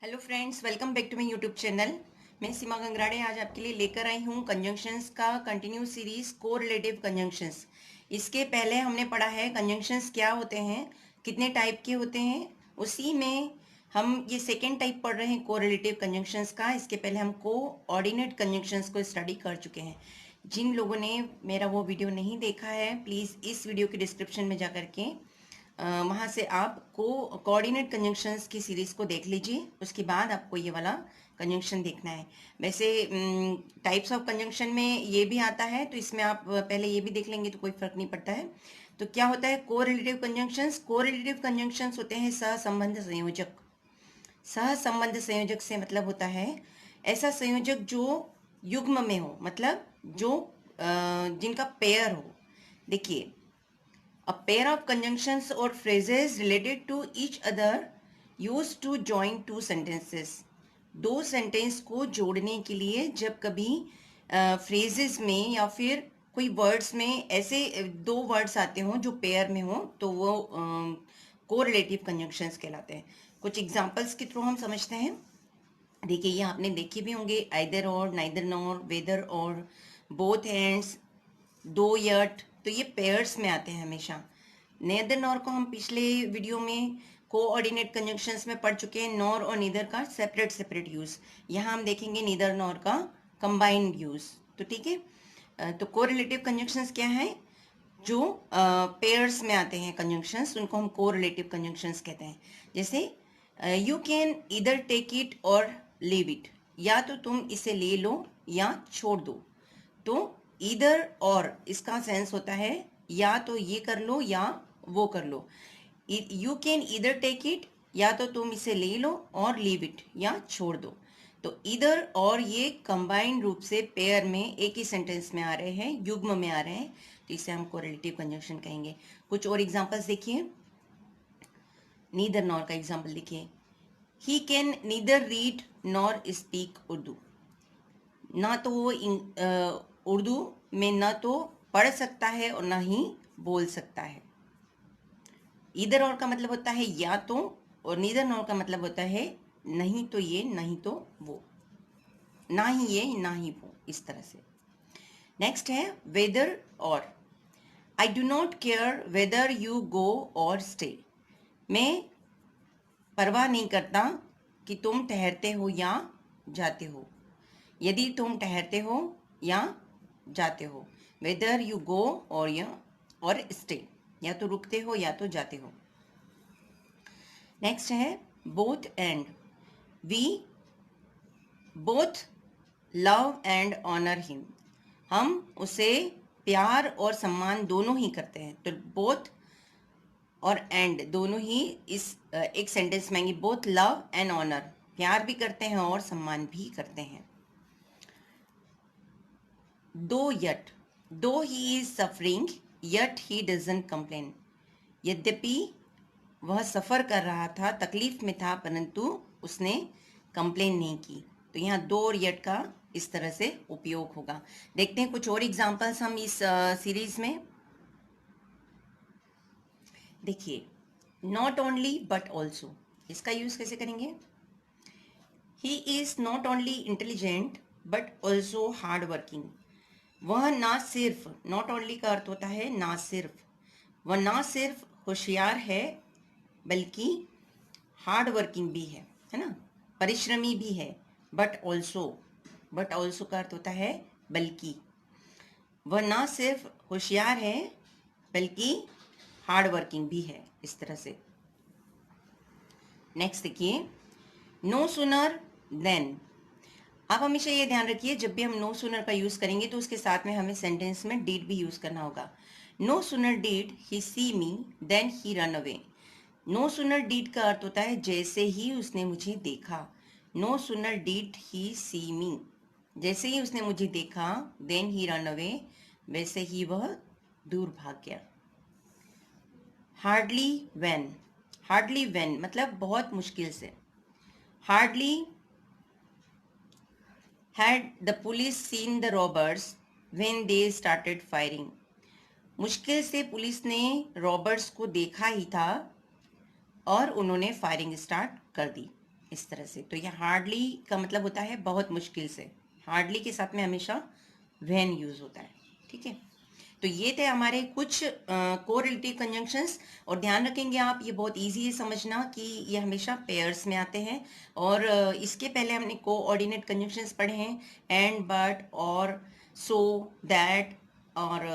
Hello friends, welcome back to my YouTube channel. मैं सीमा गंगराड़े आज आपके लिए लेकर आई हूँ कंजंक्शंस का कंटिन्यू सीरीज कोरिलेटिव कंजंक्शंस। इसके पहले हमने पढ़ा है कंजंक्शंस क्या होते हैं, कितने टाइप के होते हैं। उसी में हम ये सेकेंड टाइप पढ़ रहे हैं कोरिलेटिव कंजंक्शंस का। इसके पहले हम कोऑर्डिनेट कंजंक्शंस को स्टडी कर चुके हैं। जिन लोगों ने मेरा वो वीडियो नहीं देखा है, प्लीज़ इस वीडियो के डिस्क्रिप्शन में जा करके वहाँ से आप कोऑर्डिनेट कंजंक्शंस की सीरीज़ को देख लीजिए। उसके बाद आपको ये वाला कंजंक्शन देखना है। वैसे टाइप्स ऑफ कंजंक्शन में ये भी आता है, तो इसमें आप पहले ये भी देख लेंगे तो कोई फ़र्क नहीं पड़ता है। तो क्या होता है कोरिलेटिव कंजंक्शंस? कोरिलेटिव कंजंक्शंस होते हैं सहसंबंध संयोजक। सहसंबंध संयोजक से मतलब होता है ऐसा संयोजक जो युग्म में हो, मतलब जो जिनका पेयर हो। देखिए, a pair of conjunctions or phrases related to each other used to join two sentences। दो सेंटेंस को जोड़ने के लिए जब कभी फ्रेजेस में या फिर कोई वर्ड्स में ऐसे दो वर्ड्स आते हों जो पेयर में हो, तो वो कोरिलेटिव कंजंक्शंस कहलाते हैं। कुछ एग्जांपल्स के थ्रू हम समझते हैं। देखिए, ये आपने देखे भी होंगे, आइदर और, नाइदर नॉर, वेदर और, बोथ एंड्स, दो यट। तो ये पेयर्स में आते हैं हमेशा। नेदर नॉर को हम पिछले वीडियो में कोऑर्डिनेट कंजंक्शंस में पढ़ चुके हैं। नॉर और नीदर का सेपरेट सेपरेट यूज। यहाँ हम देखेंगे नीदर नॉर का कंबाइंड यूज। तो ठीक है, तो कोरिलेटिव कंजंक्शंस क्या है? जो पेयर्स में आते हैं कंजंक्शंस, उनको हम कोरिलेटिव कंजंक्शंस कहते हैं। जैसे यू कैन इधर टेक इट और लीव इट, या तो तुम इसे ले लो या छोड़ दो। तो इधर और इसका सेंस होता है या तो ये कर लो या वो कर लो। यू कैन इधर टेक इट, या तो तुम इसे ले लो, और लीव इट, या छोड़ दो। तो इधर और ये कंबाइंड रूप से पेयर में एक ही सेंटेंस में आ रहे हैं, युग्म में आ रहे हैं, तो इसे हम कोरिलेटिव कंजंक्शन कहेंगे। कुछ और एग्जांपल्स देखिए। नीदर नॉर का एग्जांपल देखिए। He can neither read nor speak Urdu. ना तो वो उर्दू में ना तो पढ़ सकता है और ना ही बोल सकता है। इधर और का मतलब होता है या तो, और नीदर नॉर का मतलब होता है नहीं तो ये नहीं तो वो, ना ही ये ना ही वो, इस तरह से। नेक्स्ट है वेदर और। I do not care whether you go और स्टे। मैं परवाह नहीं करता कि तुम ठहरते हो या जाते हो। यदि तुम ठहरते हो या जाते हो, वेदर यू गो और या और स्टे, या तो रुकते हो या तो जाते हो। नेक्स्ट है both and. We both love and honour him. हम उसे प्यार और सम्मान दोनों ही करते हैं। तो बोथ और एंड दोनों ही इस एक सेंटेंस में आएंगे। बोथ लव एंड ऑनर, प्यार भी करते हैं और सम्मान भी करते हैं। दो यट, दो he is suffering yet he doesn't complain. यद्यपि वह सफ़र कर रहा था, तकलीफ में था, परंतु उसने कंप्लेन नहीं की। तो यहाँ दो और यट का इस तरह से उपयोग होगा। देखते हैं कुछ और एग्जांपल्स हम इस सीरीज में। देखिए, नॉट ओनली बट ऑल्सो, इसका यूज कैसे करेंगे? He is not only intelligent but also hard working. वह ना सिर्फ, नॉट ओनली का अर्थ होता है ना सिर्फ, वह ना सिर्फ होशियार है बल्कि हार्ड वर्किंग भी है ना, परिश्रमी भी है। बट ऑल्सो, बट ऑल्सो का अर्थ होता है बल्कि। वह ना सिर्फ होशियार है बल्कि हार्ड वर्किंग भी है, इस तरह से। नेक्स्ट देखिए, नो सुनर देन। आप हमेशा ये ध्यान रखिए, जब भी हम नो सुनर का यूज़ करेंगे तो उसके साथ में हमें सेंटेंस में डिड भी यूज़ करना होगा। No sooner did he see me then he run away. No sooner did का अर्थ होता है जैसे ही उसने मुझे देखा। No sooner did he see मी, जैसे ही उसने मुझे देखा, देन ही रन अवे, वैसे ही वह दूर भाग गया। हार्डली वेन, हार्डली वेन मतलब बहुत मुश्किल से। Hardly had the police seen the robbers when they started firing. मुश्किल से पुलिस ने रॉबर्स को देखा ही था और उन्होंने फायरिंग स्टार्ट कर दी। इस तरह से। तो ये हार्डली का मतलब होता है बहुत मुश्किल से, हार्डली के साथ में हमेशा व्हेन यूज होता है। ठीक है, तो ये थे हमारे कुछ कोरिलेटिव कंजंक्शंस। और ध्यान रखेंगे आप, ये बहुत इजी है समझना कि ये हमेशा पेयर्स में आते हैं। और इसके पहले हमने कोऑर्डिनेट कंजंक्शंस पढ़े हैं, एंड, बट, और, सो, दैट, और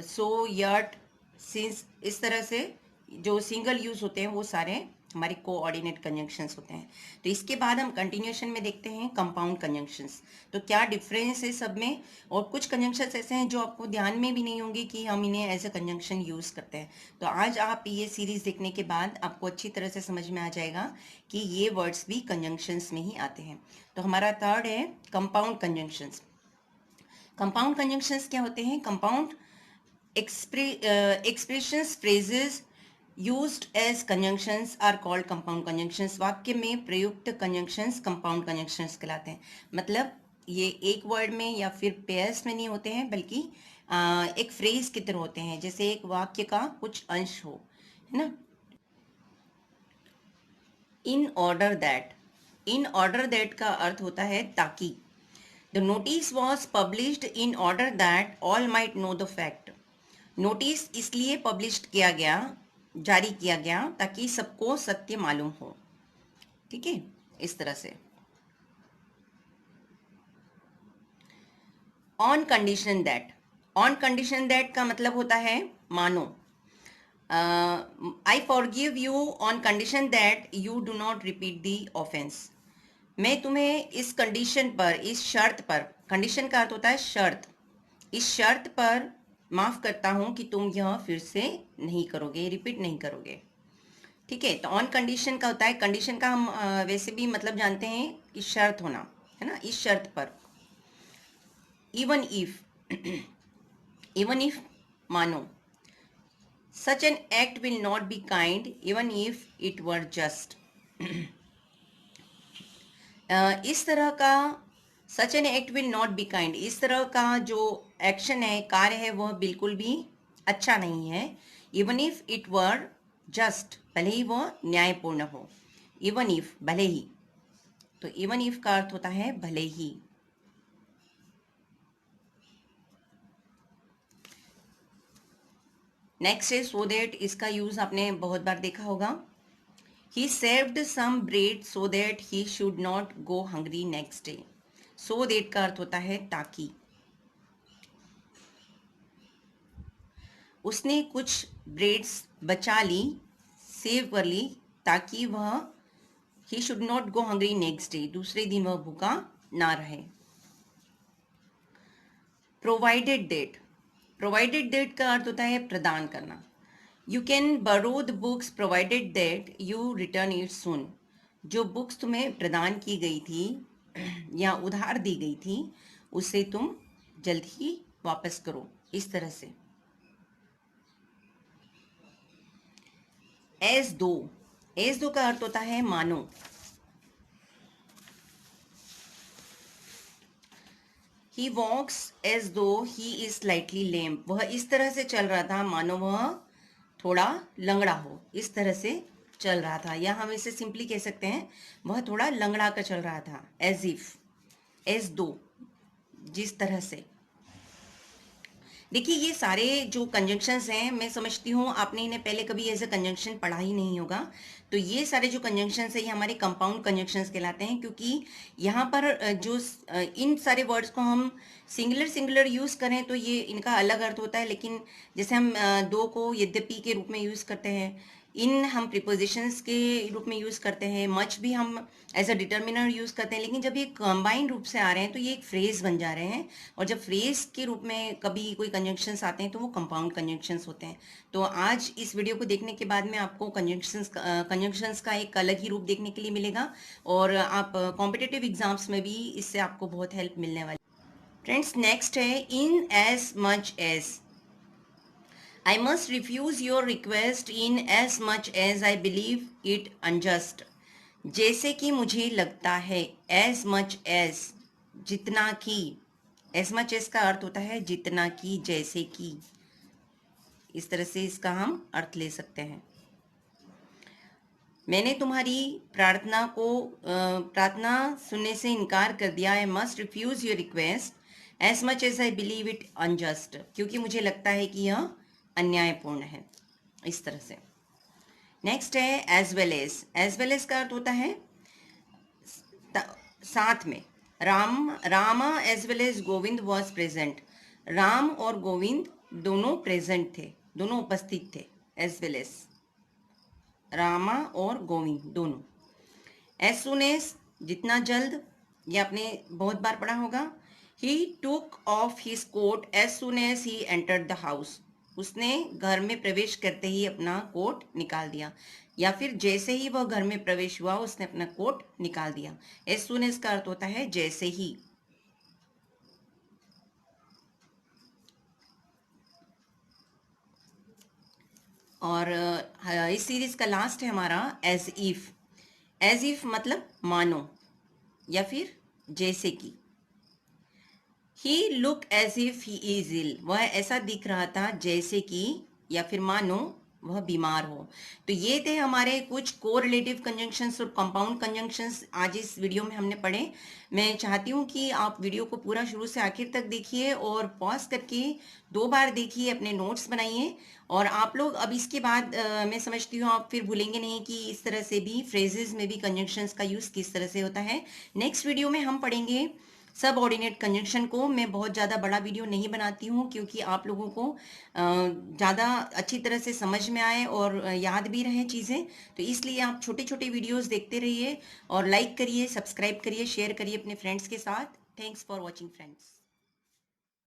सो, यट, सिंस। इस तरह से जो सिंगल यूज होते हैं वो सारे हमारे कोऑर्डिनेट कंजंक्शंस होते हैं। तो इसके बाद हम कंटिन्यूएशन में देखते हैं कंपाउंड कंजंक्शंस। तो क्या डिफरेंस है सब में, और कुछ कंजंक्शंस ऐसे हैं जो आपको ध्यान में भी नहीं होंगे कि हम इन्हें एज अ कंजंक्शन यूज करते हैं। तो आज आप ये सीरीज देखने के बाद आपको अच्छी तरह से समझ में आ जाएगा कि ये वर्ड्स भी कंजंक्शंस में ही आते हैं। तो हमारा थर्ड है कंपाउंड कंजंक्शंस। कंपाउंड कंजंक्शंस क्या होते हैं? Compound expressions phrases used as conjunctions are called compound conjunctions। वाक्य में प्रयुक्त conjunctions compound conjunctions कहलाते हैं। मतलब ये एक वर्ड में या फिर पेयर्स में नहीं होते हैं, बल्कि एक फ्रेज की तरह होते हैं, जैसे एक वाक्य का कुछ अंश हो, है ना। इन ऑर्डर दैट का अर्थ होता है ताकि। The notice was published in order that all might know the fact. Notice इसलिए पब्लिश किया गया, जारी किया गया, ताकि सबको सत्य मालूम हो। ठीक है, इस तरह से। On condition that. On condition that का मतलब होता है मानो। I forgive you on condition that you do not repeat the offence. मैं तुम्हें इस कंडीशन पर, इस शर्त पर, कंडीशन का अर्थ होता है शर्त, इस शर्त पर माफ करता हूं कि तुम यह फिर से नहीं करोगे, रिपीट नहीं करोगे। ठीक है, तो ऑन कंडीशन का होता है, कंडीशन का हम वैसे भी मतलब जानते हैं कि शर्त होना, है ना, इस शर्त पर। इवन इफ इवन इफ मानो। Such an act will not be kind even if it were just. इस तरह का such an act will not be kind, इस तरह का जो एक्शन है, कार्य है, वह बिल्कुल भी अच्छा नहीं है। Even if it were just, भले ही वह न्यायपूर्ण हो। इवन इफ, भले ही। तो इवन इफ का अर्थ होता है भले ही। नेक्स्ट है सो दैट। इसका यूज आपने बहुत बार देखा होगा। He saved some bread so that he should not go hungry next day. So that का अर्थ होता है ताकि। उसने कुछ ब्रेड्स बचा ली, सेव कर ली, ताकि वह ही should not go hungry next day, दूसरे दिन वह भूखा ना रहे। Provided that. प्रोवाइडेड दैट का अर्थ होता है प्रदान करना। यू कैन बरो the books provided that you return it सून। जो बुक्स तुम्हें प्रदान की गई थी या उधार दी गई थी, उसे तुम जल्द ही वापस करो, इस तरह से। एज दो। एज दो का अर्थ होता है मानो। ही वॉक्स एज दो ही इज स्लाइटली लेम। वह इस तरह से चल रहा था मानो वह थोड़ा लंगड़ा हो, इस तरह से चल रहा था। या हम इसे सिंपली कह सकते हैं वह थोड़ा लंगड़ा कर चल रहा था। एज इफ, एज दो, जिस तरह से। देखिए, ये सारे जो कंजंक्शंस हैं, मैं समझती हूँ आपने इन्हें पहले कभी एज अ कंजंक्शन पढ़ा ही नहीं होगा। तो ये सारे जो कंजंक्शंस हैं, ये हमारे कंपाउंड कंजंक्शंस कहलाते हैं, क्योंकि यहाँ पर इन सारे वर्ड्स को हम सिंगुलर सिंगुलर यूज़ करें तो ये इनका अलग अर्थ होता है। लेकिन जैसे हम दो को यद्यपि के रूप में यूज़ करते हैं, इन हम प्रीपोजिशंस के रूप में यूज़ करते हैं, मच भी हम एज अ डिटर्मिनर यूज़ करते हैं। लेकिन जब ये कंबाइन रूप से आ रहे हैं तो ये एक फ्रेज बन जा रहे हैं। और जब फ्रेज के रूप में कभी कोई कंजंक्शंस आते हैं तो वो कंपाउंड कंजंक्शंस होते हैं। तो आज इस वीडियो को देखने के बाद में आपको कंजंक्शंस का एक अलग ही रूप देखने के लिए मिलेगा। और आप कॉम्पिटिटिव एग्जाम्स में भी इससे आपको बहुत हेल्प मिलने वाली। फ्रेंड्स, नेक्स्ट है in as much as. I must refuse your request in as much as I believe it unjust। जैसे कि मुझे लगता है, as much as, जितना कि। as much as का अर्थ होता है जितना कि, जैसे कि। इस तरह से इसका हम अर्थ ले सकते हैं। मैंने तुम्हारी प्रार्थना सुनने से इनकार कर दिया। I must refuse your request as much as I believe it unjust, क्योंकि मुझे लगता है कि यह अन्यायपूर्ण है। इस तरह से। नेक्स्ट है as well as. As well as का अर्थ होता है साथ में। Rama as well as Govind was present. Ram और गोविंद दोनों प्रेजेंट थे, दोनों उपस्थित थे। एज वेल एज रामा और गोविंद दोनों। एज सुन एज जितना जल्द, ये आपने बहुत बार पढ़ा होगा। He took off his coat as soon as he entered the house. उसने घर में प्रवेश करते ही अपना कोट निकाल दिया, या फिर जैसे ही वह घर में प्रवेश हुआ उसने अपना कोट निकाल दिया। एज सुन एज का अर्थ होता है जैसे ही। और इस सीरीज का लास्ट है हमारा एज इफ। एज इफ मतलब मानो या फिर जैसे कि। He look as if he is ill. वह ऐसा दिख रहा था जैसे कि, या फिर मानो वह बीमार हो। तो ये थे हमारे कुछ कोरिलेटिव कंजंक्शंस और कंपाउंड कंजंक्शंस आज इस वीडियो में हमने पढ़े। मैं चाहती हूँ कि आप वीडियो को पूरा शुरू से आखिर तक देखिए और पॉज करके 2 बार देखिए, अपने नोट्स बनाइए। और आप लोग अब इसके बाद मैं समझती हूँ आप फिर भूलेंगे नहीं कि इस तरह से भी फ्रेजेस में भी कंजंक्शंस का यूज़ किस तरह से होता है। नेक्स्ट वीडियो में हम पढ़ेंगे सब ऑर्डिनेट कंजंक्शन को। मैं बहुत ज़्यादा बड़ा वीडियो नहीं बनाती हूँ क्योंकि आप लोगों को ज़्यादा अच्छी तरह से समझ में आए और याद भी रहे चीज़ें, तो इसलिए आप छोटे छोटे वीडियोस देखते रहिए और लाइक करिए, सब्सक्राइब करिए, शेयर करिए अपने फ्रेंड्स के साथ। Thanks for watching friends.